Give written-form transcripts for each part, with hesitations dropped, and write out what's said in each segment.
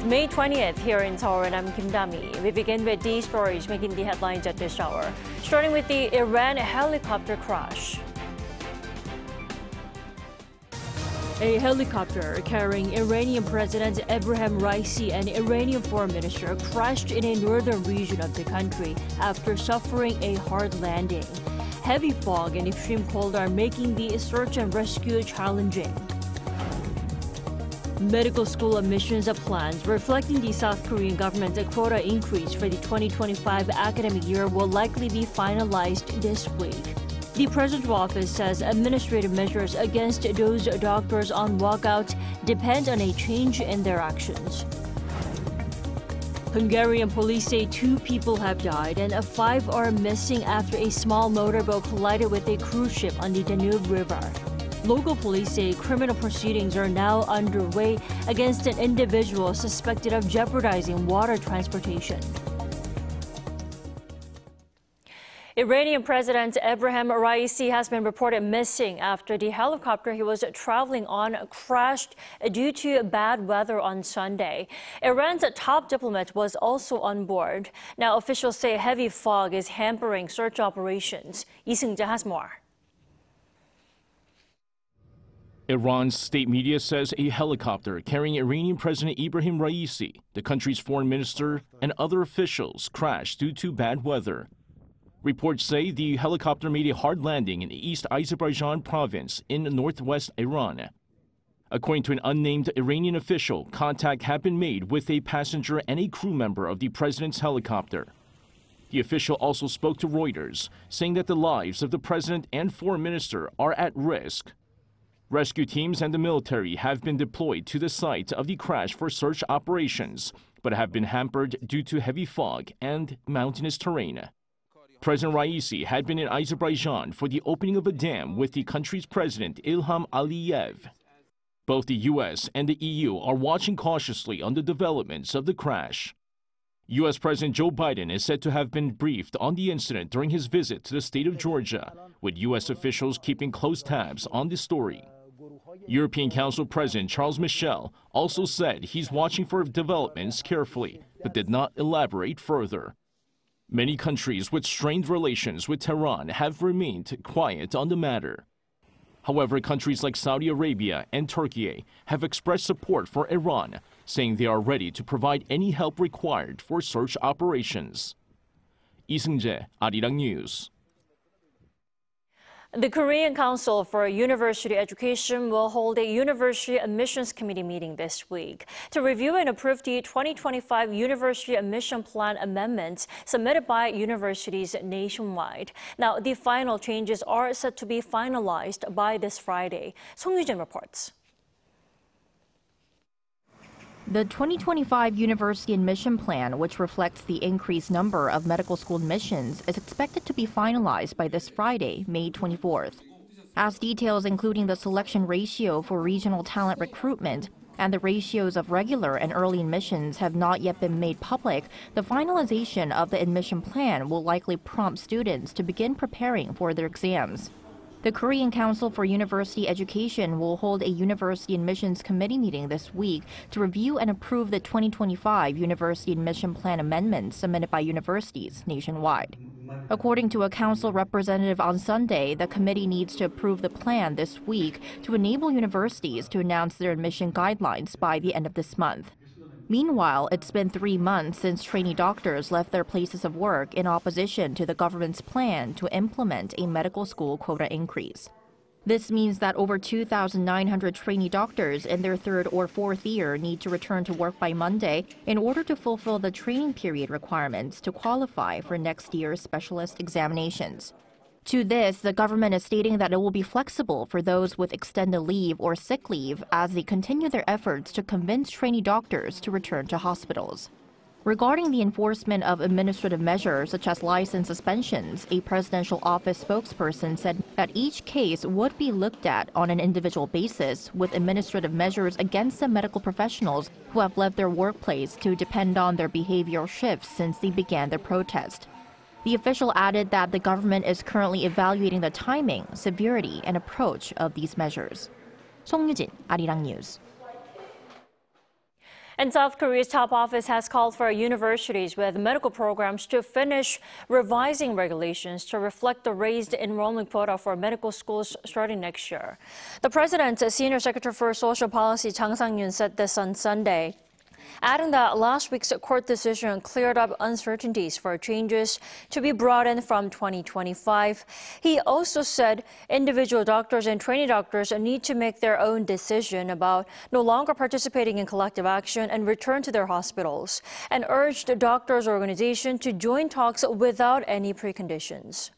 May 20th here in Seoul, and I'm Kim Dami. We begin with these stories making the headlines at this hour, starting with the Iran helicopter crash. A helicopter carrying Iranian President Ebrahim Raisi and Iranian Foreign Minister crashed in a northern region of the country after suffering a hard landing. Heavy fog and extreme cold are making the search and rescue challenging. Medical school admissions plans reflecting the South Korean government's quota increase for the 2025 academic year will likely be finalized this week. The president's office says administrative measures against those doctors on walkout depend on a change in their actions. Hungarian police say 2 people have died and 5 are missing after a small motorboat collided with a cruise ship on the Danube River. Local police say criminal proceedings are now underway against an individual suspected of jeopardizing water transportation. Iranian President Ebrahim Raisi has been reported missing after the helicopter he was traveling on crashed due to bad weather on Sunday. Iran's top diplomat was also on board. Now, officials say heavy fog is hampering search operations. Lee Seung-jae has more. Iran's state media says a helicopter carrying Iranian President Ebrahim Raisi, the country's foreign minister, and other officials crashed due to bad weather. Reports say the helicopter made a hard landing in East Azerbaijan province in northwest Iran. According to an unnamed Iranian official, contact had been made with a passenger and a crew member of the president's helicopter. The official also spoke to Reuters, saying that the lives of the president and foreign minister are at risk. Rescue teams and the military have been deployed to the site of the crash for search operations, but have been hampered due to heavy fog and mountainous terrain. President Raisi had been in Azerbaijan for the opening of a dam with the country's president Ilham Aliyev. Both the U.S. and the EU are watching cautiously on the developments of the crash. U.S. President Joe Biden is said to have been briefed on the incident during his visit to the state of Georgia, with U.S. officials keeping close tabs on the story. European Council President Charles Michel also said he's watching for developments carefully, but did not elaborate further. Many countries with strained relations with Tehran have remained quiet on the matter. However, countries like Saudi Arabia and Turkey have expressed support for Iran, saying they are ready to provide any help required for search operations. Lee Seung-jae, Arirang News. The Korean Council for University Education will hold a University Admissions Committee meeting this week to review and approve the 2025 University Admission Plan amendments submitted by universities nationwide. Now, the final changes are set to be finalized by this Friday. Song Yu-jin reports. The 2025 University Admission Plan, which reflects the increased number of medical school admissions, is expected to be finalized by this Friday, May 24th. As details including the selection ratio for regional talent recruitment and the ratios of regular and early admissions have not yet been made public, the finalization of the admission plan will likely prompt students to begin preparing for their exams. The Korean Council for University Education will hold a University Admissions Committee meeting this week to review and approve the 2025 University Admission Plan amendments submitted by universities nationwide. According to a council representative on Sunday, the committee needs to approve the plan this week to enable universities to announce their admission guidelines by the end of this month. Meanwhile, it's been 3 months since trainee doctors left their places of work in opposition to the government's plan to implement a medical school quota increase. This means that over 2,900 trainee doctors in their 3rd or 4th year need to return to work by Monday in order to fulfill the training period requirements to qualify for next year's specialist examinations. To this, the government is stating that it will be flexible for those with extended leave or sick leave as they continue their efforts to convince trainee doctors to return to hospitals. Regarding the enforcement of administrative measures such as license suspensions, a presidential office spokesperson said that each case would be looked at on an individual basis, with administrative measures against the medical professionals who have left their workplace to depend on their behavioral shifts since they began their protest. The official added that the government is currently evaluating the timing, severity, and approach of these measures. Song Yu-jin, Arirang News. And South Korea's top office has called for universities with medical programs to finish revising regulations to reflect the raised enrollment quota for medical schools starting next year. The president's senior secretary for social policy, Chang Sang-yun, said this on Sunday, adding that last week's court decision cleared up uncertainties for changes to be brought in from 2025. He also said individual doctors and trainee doctors need to make their own decision about no longer participating in collective action and return to their hospitals, and urged the doctors' organization to join talks without any preconditions.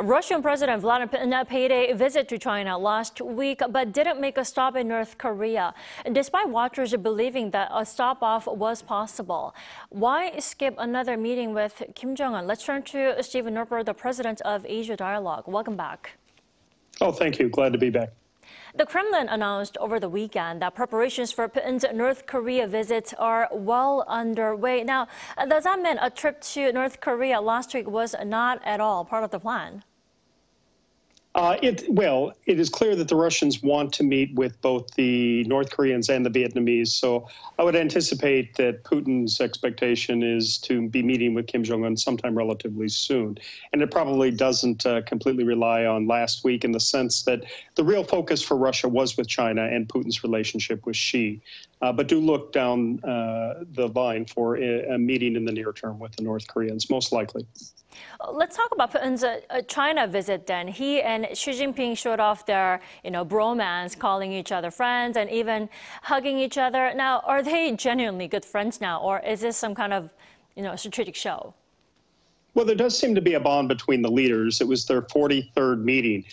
Russian President Vladimir Putin paid a visit to China last week, but didn't make a stop in North Korea, despite watchers believing that a stop-off was possible. Why skip another meeting with Kim Jong-un? Let's turn to Stephen Norper, the president of Asia Dialogue. Welcome back. Oh, thank you. Glad to be back. The Kremlin announced over the weekend that preparations for Putin's North Korea visit are well underway. Now, does that mean a trip to North Korea last week was not at all part of the plan? It is clear that the Russians want to meet with both the North Koreans and the Vietnamese. So I would anticipate that Putin's expectation is to be meeting with Kim Jong-un sometime relatively soon. And it probably doesn't completely rely on last week in the sense that the real focus for Russia was with China and Putin's relationship with Xi. But do look down the line for a meeting in the near term with the North Koreans, most likely. Let's talk about Putin's China visit then. He and Xi Jinping showed off their, bromance, calling each other friends and even hugging each other. Now, are they genuinely good friends now, or is this some kind of, strategic show? Well, there does seem to be a bond between the leaders. It was their 43rd meeting.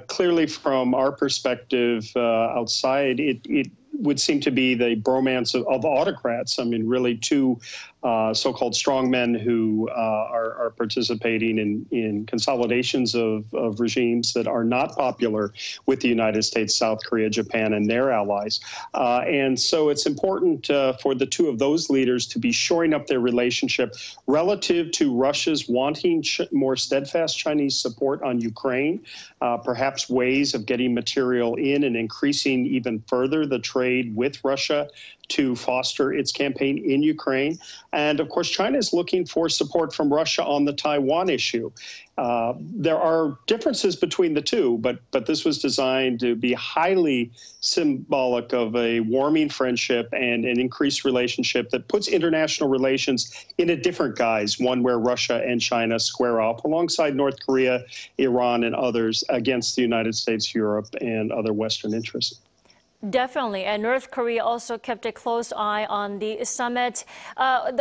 Clearly, from our perspective outside, it would seem to be the bromance of autocrats. I mean, really two so-called strongmen who are participating in consolidations of regimes that are not popular with the United States, South Korea, Japan, and their allies. And so it's important for the two of those leaders to be shoring up their relationship relative to Russia's wanting more steadfast Chinese support on Ukraine, perhaps ways of getting material in and increasing even further the trade with Russia to foster its campaign in Ukraine. And of course, China is looking for support from Russia on the Taiwan issue. There are differences between the two, but this was designed to be highly symbolic of a warming friendship and an increased relationship that puts international relations in a different guise, one where Russia and China square off alongside North Korea, Iran, and others against the United States, Europe, and other Western interests. Definitely. And North Korea also kept a close eye on the summit,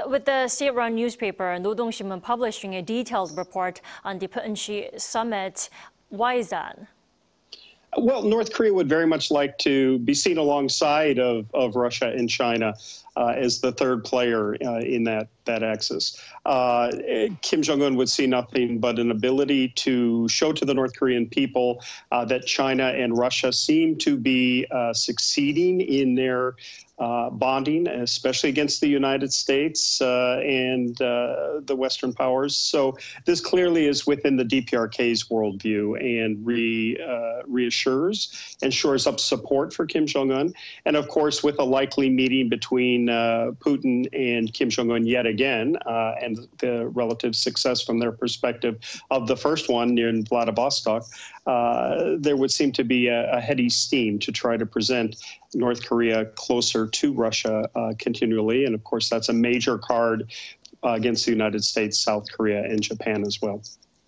with the state-run newspaper 노동신문 publishing a detailed report on the Putin-Xi summit. Why is that? Well, North Korea would very much like to be seen alongside of Russia and China as the third player in that axis. Kim Jong-un would see nothing but an ability to show to the North Korean people that China and Russia seem to be succeeding in their bonding, especially against the United States and the Western powers. So this clearly is within the DPRK's worldview and reassures and shores up support for Kim Jong-un. And of course, with a likely meeting between Putin and Kim Jong-un yet again, and the relative success from their perspective of the first one near Vladivostok, there would seem to be a heady steam to try to present North Korea closer to Russia continually. And of course, that's a major card against the United States, South Korea, and Japan as well.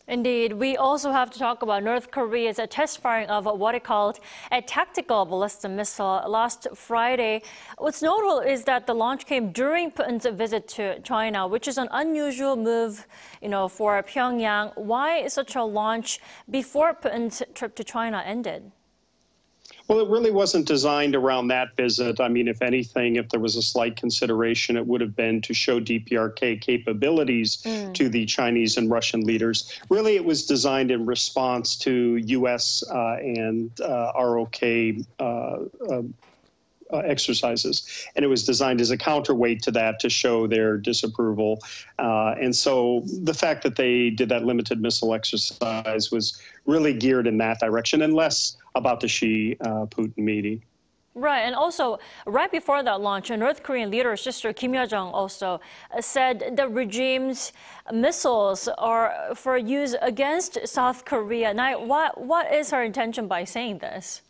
Indeed. We also have to talk about North Korea's test firing of what it called a tactical ballistic missile last Friday. What's notable is that the launch came during Putin's visit to China, which is an unusual move, for Pyongyang. Why such a launch before Putin's trip to China ended? Well, it really wasn't designed around that visit. I mean, if anything, if there was a slight consideration, it would have been to show DPRK capabilities to the Chinese and Russian leaders. Really, it was designed in response to U.S. and ROK exercises. And it was designed as a counterweight to that to show their disapproval. And so the fact that they did that limited missile exercise was really geared in that direction and less about the Xi-Putin meeting. Right, and also right before that launch, a North Korean leader, Sister Kim Yo-jong, also said the regime's missiles are for use against South Korea. Now, what is her intention by saying this?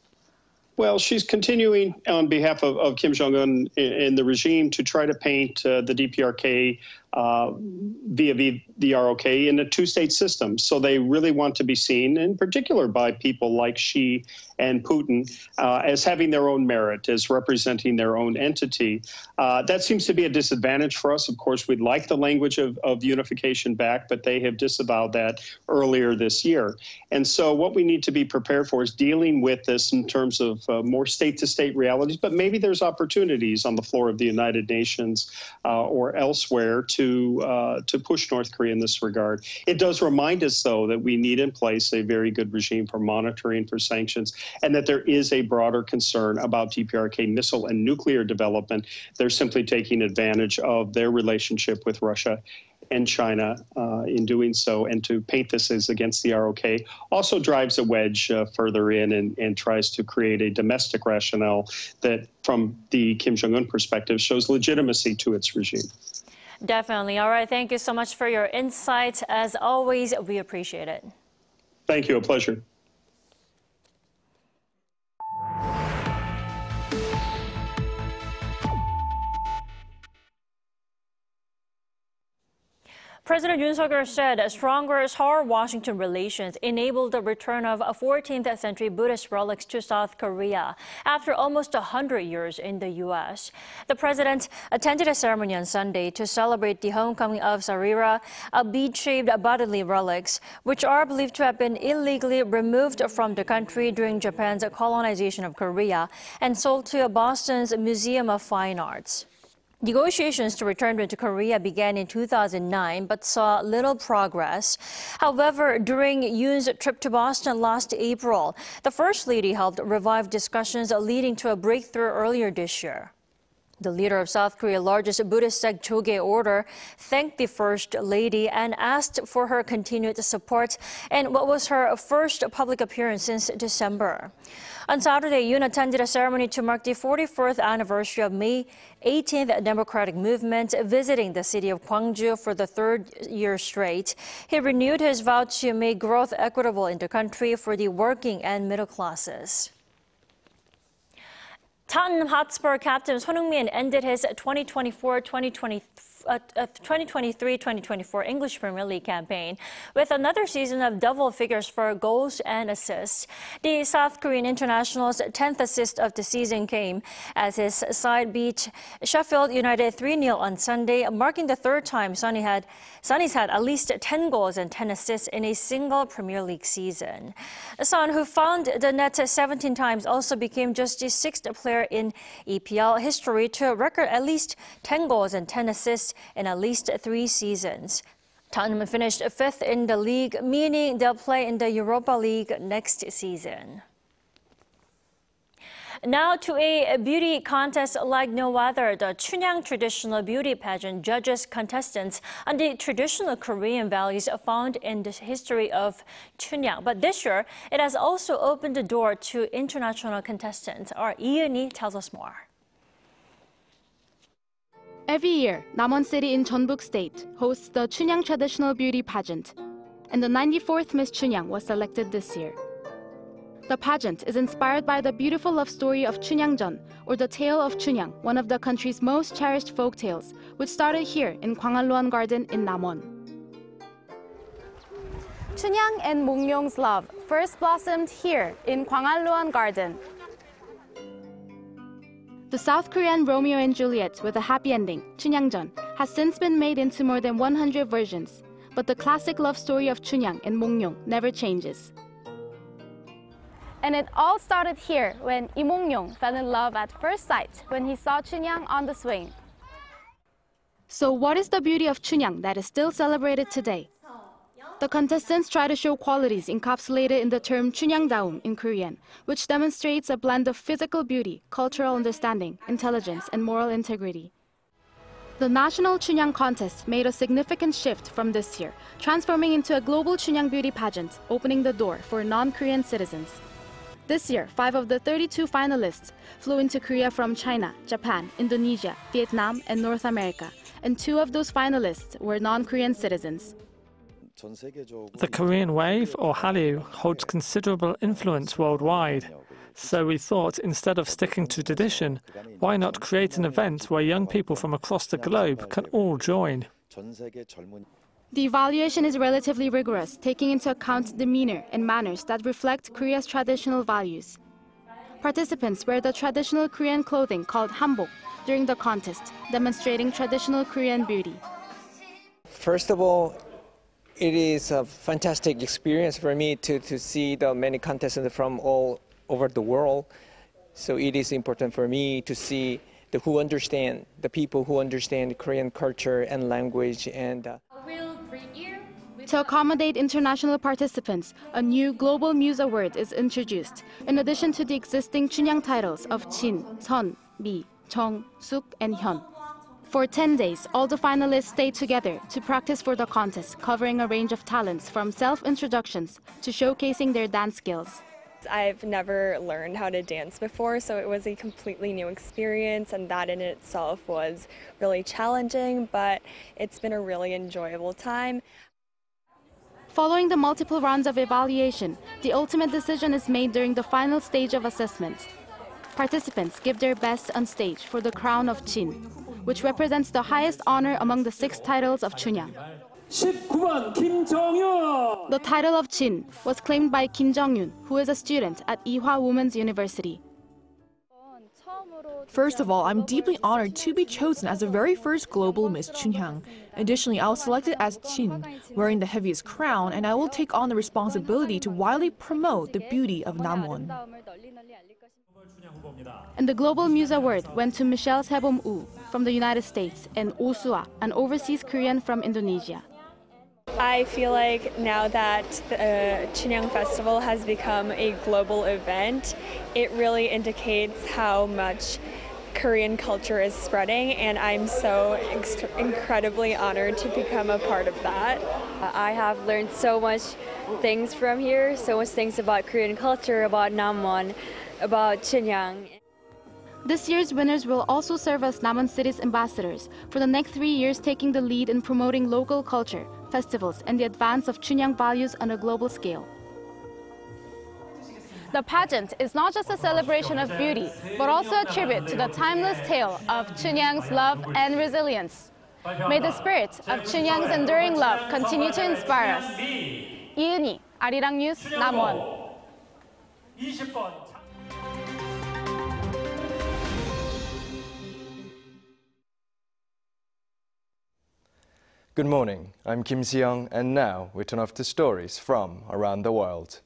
Well, she's continuing on behalf of Kim Jong-un and the regime to try to paint the DPRK via the ROK in a two-state system. So they really want to be seen, in particular by people like Xi and Putin, as having their own merit, as representing their own entity. That seems to be a disadvantage for us. Of course, we'd like the language of unification back, but they have disavowed that earlier this year. And so what we need to be prepared for is dealing with this in terms of more state-to-state realities, but maybe there's opportunities on the floor of the United Nations or elsewhere to push North Korea in this regard. It does remind us, though, that we need in place a very good regime for monitoring, for sanctions, and that there is a broader concern about DPRK missile and nuclear development. They're simply taking advantage of their relationship with Russia and China in doing so, and to paint this as against the ROK also drives a wedge further in and tries to create a domestic rationale that, from the Kim Jong-un perspective, shows legitimacy to its regime. Definitely. All right. Thank you so much for your insight. As always, we appreciate it. Thank you. A pleasure. President Yoon Suk-yeol said stronger Seoul-Washington relations enabled the return of 14th century Buddhist relics to South Korea after almost 100 years in the U.S. The president attended a ceremony on Sunday to celebrate the homecoming of Arirang, bead-shaped bodily relics, which are believed to have been illegally removed from the country during Japan's colonization of Korea and sold to Boston's Museum of Fine Arts. Negotiations to return them to Korea began in 2009 but saw little progress. However, during Yoon's trip to Boston last April, the First Lady helped revive discussions leading to a breakthrough earlier this year. The leader of South Korea's largest Buddhist sect, Choge Order, thanked the First Lady and asked for her continued support in what was her first public appearance since December. On Saturday, Yoon attended a ceremony to mark the 44th anniversary of May 18th Democratic Movement, visiting the city of Gwangju for the third year straight. He renewed his vow to make growth equitable in the country for the working and middle classes. Tottenham Hotspur captain Heung-min ended his 2023-2024 English Premier League campaign with another season of double figures for goals and assists. The South Korean international's 10th assist of the season came as his side beat Sheffield United 3-0 on Sunday, marking the third time Sonny's had at least 10 goals and 10 assists in a single Premier League season. Son, who found the net 17 times, also became just the 6th player in EPL history to record at least 10 goals and 10 assists in at least 3 seasons. Tottenham finished 5th in the league, meaning they'll play in the Europa League next season. Now to a beauty contest like no other. The Chunhyang Traditional Beauty Pageant judges contestants on the traditional Korean values found in the history of Chunhyang. But this year, it has also opened the door to international contestants. Our Lee tells us more. Every year, Namwon City in Jeonbuk State hosts the Chunhyang Traditional Beauty Pageant, and the 94th Miss Chunhyang was selected this year. The pageant is inspired by the beautiful love story of Chunhyangjeon, or the tale of Chunhyang, one of the country's most cherished folk tales, which started here in Gwangalluan Garden in Namwon. Chunhyang and Mongryong's love first blossomed here in Gwangalluan Garden. The South Korean Romeo and Juliet with a happy ending, Chunhyangjeon, has since been made into more than 100 versions, but the classic love story of Chunhyang and Mongryong never changes. And it all started here when Lee Mongryong fell in love at first sight when he saw Chunhyang on the swing. So what is the beauty of Chunhyang that is still celebrated today? The contestants try to show qualities encapsulated in the term Chunhyang in Korean, which demonstrates a blend of physical beauty, cultural understanding, intelligence, and moral integrity. The National Chunhyang Contest made a significant shift from this year, transforming into a global Chunhyang Beauty Pageant, opening the door for non-Korean citizens. This year, 5 of the 32 finalists flew into Korea from China, Japan, Indonesia, Vietnam, and North America, and 2 of those finalists were non-Korean citizens. The Korean wave, or Hallyu, holds considerable influence worldwide. So we thought, instead of sticking to tradition, why not create an event where young people from across the globe can all join? The evaluation is relatively rigorous, taking into account demeanor and manners that reflect Korea's traditional values. Participants wear the traditional Korean clothing called hanbok during the contest, demonstrating traditional Korean beauty. First of all, it is a fantastic experience for me to see the many contestants from all over the world. So it is important for me to see the people who understand Korean culture and language. And to accommodate international participants, a new Global Muse Award is introduced, in addition to the existing Chunhyang titles of Jin, Son, Mi, Chong, Suk, and Hyun. For 10 days, all the finalists stayed together to practice for the contest, covering a range of talents from self-introductions to showcasing their dance skills. I've never learned how to dance before, so it was a completely new experience, and that in itself was really challenging, but it's been a really enjoyable time. Following the multiple rounds of evaluation, the ultimate decision is made during the final stage of assessment. Participants give their best on stage for the crown of Jin, which represents the highest honor among the 6 titles of Chunhyang. 19번 김정윤. The title of Jin was claimed by Kim Jong-un, who is a student at Ewha Women's University. First of all, I'm deeply honored to be chosen as the very first global Miss Chunhyang. Additionally, I was selected as Jin, wearing the heaviest crown, and I will take on the responsibility to widely promote the beauty of Namwon. And the Global Muse Award went to Michelle Sebom-woo from the United States and Oh Sua, an overseas Korean from Indonesia. I feel like now that the Chunhyang Festival has become a global event, it really indicates how much Korean culture is spreading, and I'm so incredibly honored to become a part of that. I have learned so much things from here, so much things about Korean culture, about Namwon, about Chunhyang. This year's winners will also serve as Namwon City's ambassadors for the next 3 years, taking the lead in promoting local culture, festivals, and the advance of Chunhyang values on a global scale. The pageant is not just a celebration of beauty, but also a tribute to the timeless tale of Chunhyang's love and resilience. May the spirit of Chunhyang's enduring love continue to inspire us. 이은희, Arirang News, Namwon. Good morning, I'm Kim Si-young, and now we turn off to stories from around the world.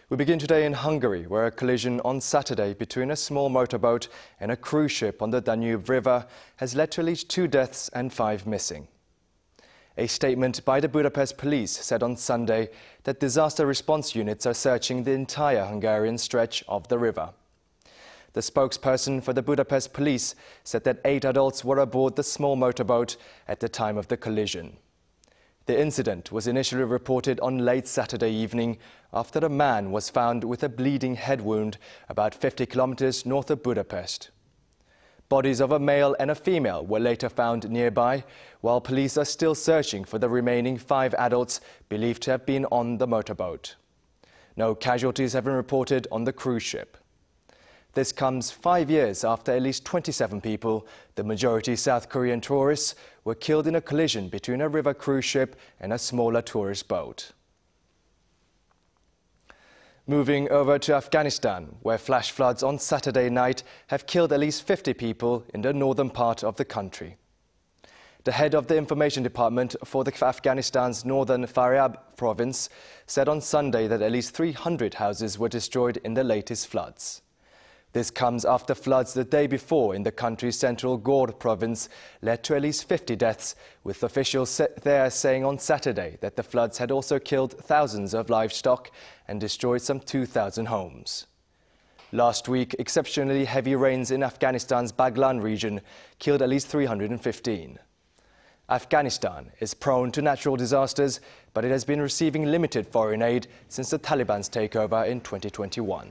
We begin today in Hungary, where a collision on Saturday between a small motorboat and a cruise ship on the Danube River has led to at least 2 deaths and 5 missing. A statement by the Budapest police said on Sunday that disaster response units are searching the entire Hungarian stretch of the river. The spokesperson for the Budapest police said that 8 adults were aboard the small motorboat at the time of the collision. The incident was initially reported on late Saturday evening after a man was found with a bleeding head wound about 50 kilometers north of Budapest. Bodies of a male and a female were later found nearby, while police are still searching for the remaining 5 adults believed to have been on the motorboat. No casualties have been reported on the cruise ship. This comes 5 years after at least 27 people, the majority South Korean tourists, were killed in a collision between a river cruise ship and a smaller tourist boat. Moving over to Afghanistan, where flash floods on Saturday night have killed at least 50 people in the northern part of the country. The head of the information department for Afghanistan's northern Faryab province said on Sunday that at least 300 houses were destroyed in the latest floods. This comes after floods the day before in the country's central Gore province led to at least 50 deaths, with officials there saying on Saturday that the floods had also killed thousands of livestock and destroyed some 2,000 homes. Last week, exceptionally heavy rains in Afghanistan's Baghlan region killed at least 315. Afghanistan is prone to natural disasters, but it has been receiving limited foreign aid since the Taliban's takeover in 2021.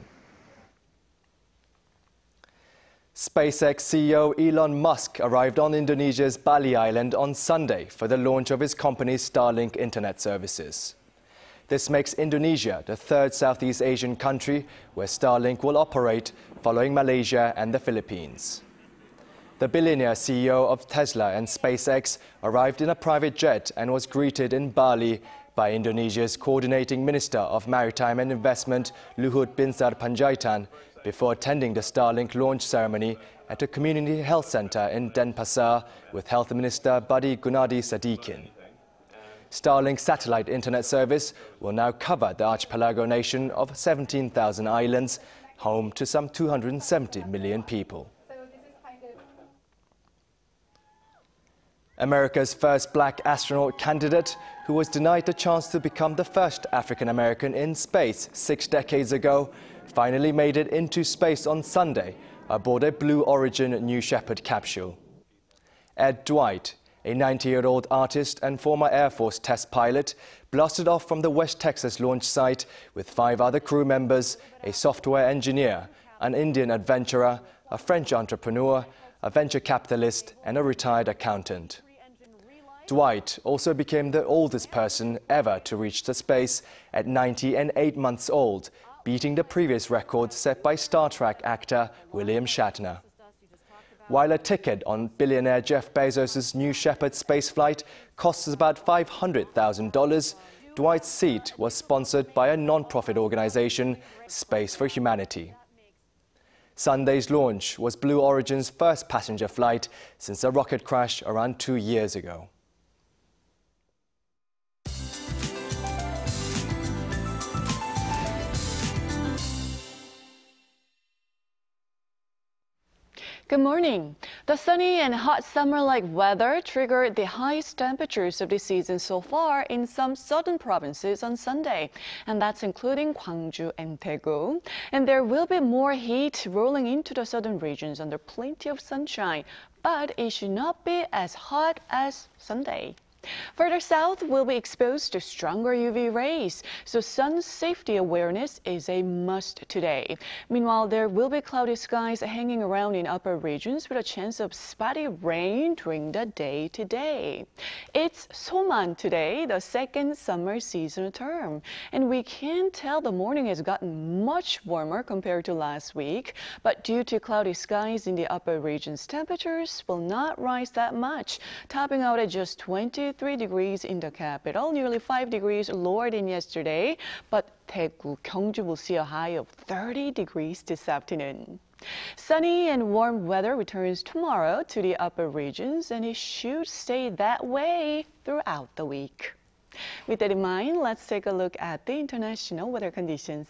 SpaceX CEO Elon Musk arrived on Indonesia's Bali Island on Sunday for the launch of his company's Starlink internet services. This makes Indonesia the third Southeast Asian country where Starlink will operate, following Malaysia and the Philippines. The billionaire CEO of Tesla and SpaceX arrived in a private jet and was greeted in Bali by Indonesia's Coordinating Minister of Maritime and Investment, Luhut Binsar Panjaitan, before attending the Starlink launch ceremony at a community health center in Denpasar with Health Minister Budi Gunadi Sadikin. Starlink's satellite internet service will now cover the archipelago nation of 17,000 islands, home to some 270 million people. America's first black astronaut candidate, who was denied the chance to become the first African American in space 6 decades ago, finally made it into space on Sunday aboard a Blue Origin New Shepard capsule. Ed Dwight, a 90-year-old artist and former Air Force test pilot, blasted off from the West Texas launch site with 5 other crew members, a software engineer, an Indian adventurer, a French entrepreneur, a venture capitalist, and a retired accountant. Dwight also became the oldest person ever to reach the space at 90 and 8 months old, beating the previous record set by Star Trek actor William Shatner. While a ticket on billionaire Jeff Bezos' New Shepard spaceflight costs about $500,000, Dwight's seat was sponsored by a non-profit organization, Space for Humanity. Sunday's launch was Blue Origin's first passenger flight since a rocket crash around 2 years ago. Good morning. The sunny and hot summer-like weather triggered the highest temperatures of the season so far in some southern provinces on Sunday, and that's including Gwangju and Daegu. And there will be more heat rolling into the southern regions under plenty of sunshine, but it should not be as hot as Sunday. Further south, we'll be exposed to stronger UV rays, so sun safety awareness is a must today. Meanwhile, there will be cloudy skies hanging around in upper regions with a chance of spotty rain during the day today. It's Soman today, the second summer season term, and we can tell the morning has gotten much warmer compared to last week, but due to cloudy skies in the upper regions, temperatures will not rise that much, topping out at just 23 degrees in the capital, nearly 5 degrees lower than yesterday, but Daegu, Gyeongju will see a high of 30 degrees this afternoon. Sunny and warm weather returns tomorrow to the upper regions, and it should stay that way throughout the week. With that in mind, let's take a look at the international weather conditions.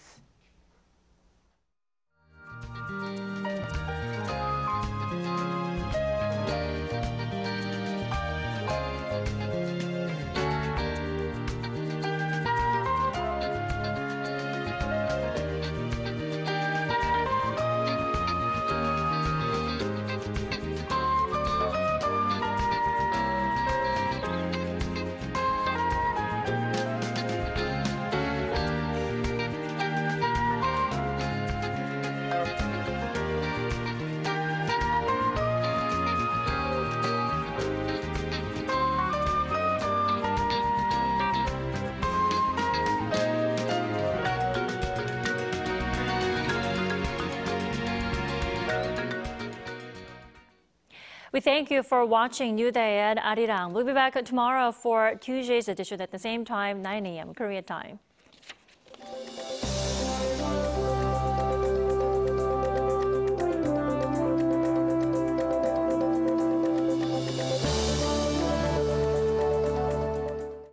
We thank you for watching New Day at Arirang. We'll be back tomorrow for Tuesday's edition at the same time, 9 a.m. Korea time.